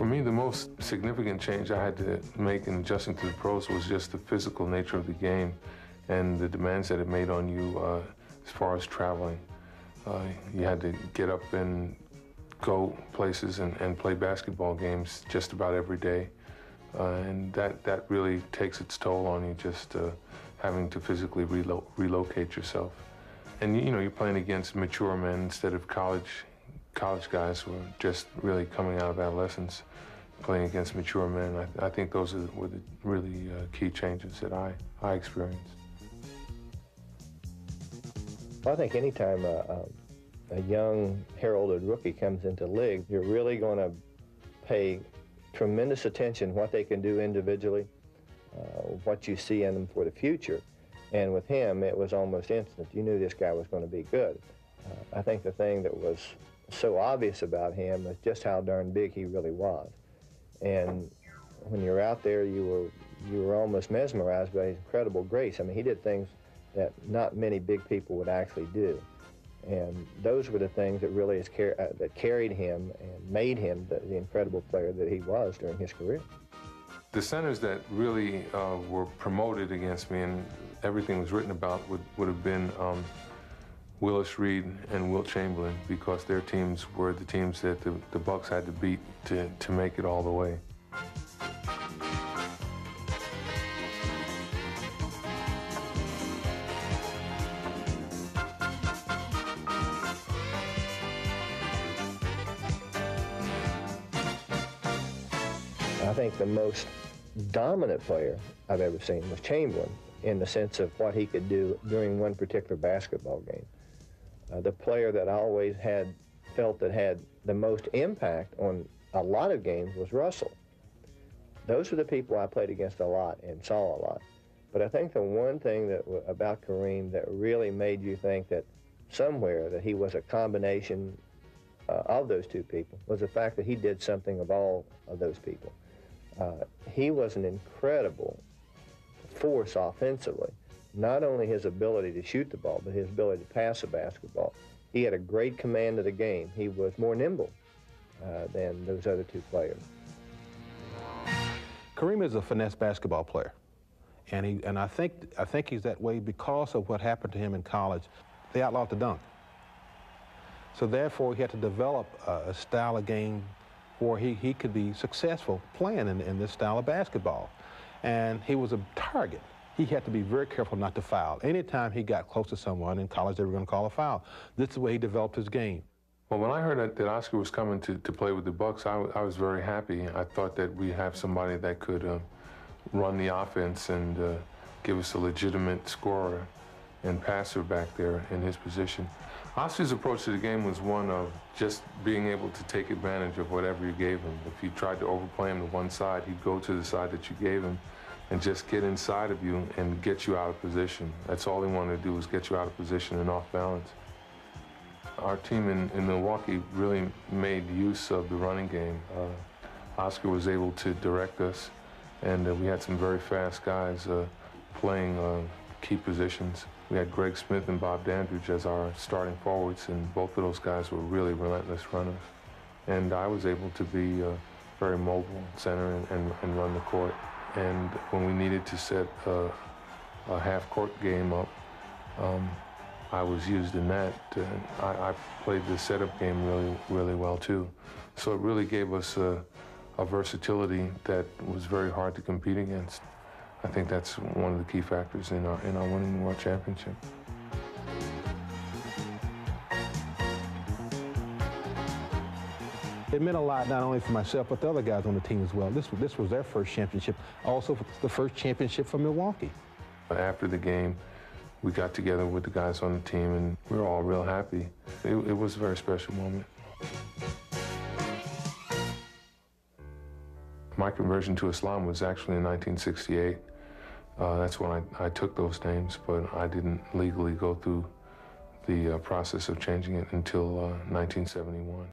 For me, the most significant change I had to make in adjusting to the pros was just the physical nature of the game and the demands that it made on you as far as traveling. You had to get up and go places and play basketball games just about every day. And that really takes its toll on you, just having to physically relocate yourself. And you know, you're playing against mature men instead of college guys who are just really coming out of adolescence, playing against mature men. I think those were the really key changes that I experienced. Well, I think anytime a young, heralded rookie comes into the league, you're really going to pay tremendous attention what they can do individually, what you see in them for the future. And with him, it was almost instant. You knew this guy was going to be good. I think the thing that was so obvious about him was just how darn big he really was. And when you're out there, you were almost mesmerized by his incredible grace. I mean, he did things that not many big people would actually do. And those were the things that really that carried him and made him the incredible player that he was during his career. The centers that really were promoted against me and everything was written about would have been Willis Reed and Wilt Chamberlain, because their teams were the teams that the Bucks had to beat to make it all the way. I think the most dominant player I've ever seen was Chamberlain, in the sense of what he could do during one particular basketball game. The player that I always felt that had the most impact on a lot of games was Russell. Those were the people I played against a lot and saw a lot. But I think the one thing about Kareem that really made you think that somewhere that he was a combination of those two people was the fact that he did something of all of those people. He was an incredible force offensively. Not only his ability to shoot the ball, but his ability to pass a basketball. He had a great command of the game. He was more nimble than those other two players. Kareem is a finesse basketball player, and I think he's that way because of what happened to him in college. They outlawed the dunk, so therefore he had to develop a style of game where he could be successful playing in this style of basketball. And he was a target. He had to be very careful not to foul. Anytime he got close to someone in college, they were going to call a foul. This is the way he developed his game. Well, when I heard that Oscar was coming to play with the Bucks, I was very happy. I thought that we have somebody that could run the offense and give us a legitimate scorer and passer back there in his position. Oscar's approach to the game was one of just being able to take advantage of whatever you gave him. If you tried to overplay him to one side, he'd go to the side that you gave him and just get inside of you and get you out of position. That's all he wanted to do, was get you out of position and off balance. Our team in Milwaukee really made use of the running game. Oscar was able to direct us, and we had some very fast guys playing key positions. We had Greg Smith and Bob Dandridge as our starting forwards, and both of those guys were really relentless runners. And I was able to be very mobile center and run the court. And when we needed to set a half-court game up, I was used in that. I played the setup game really well too. So it really gave us a versatility that was very hard to compete against. I think that's one of the key factors in our winning the World Championship. It meant a lot not only for myself, but the other guys on the team as well. This was their first championship, also the first championship for Milwaukee. After the game, we got together with the guys on the team, and we were all real happy. It was a very special moment. My conversion to Islam was actually in 1968. That's when I took those names, but I didn't legally go through the process of changing it until 1971.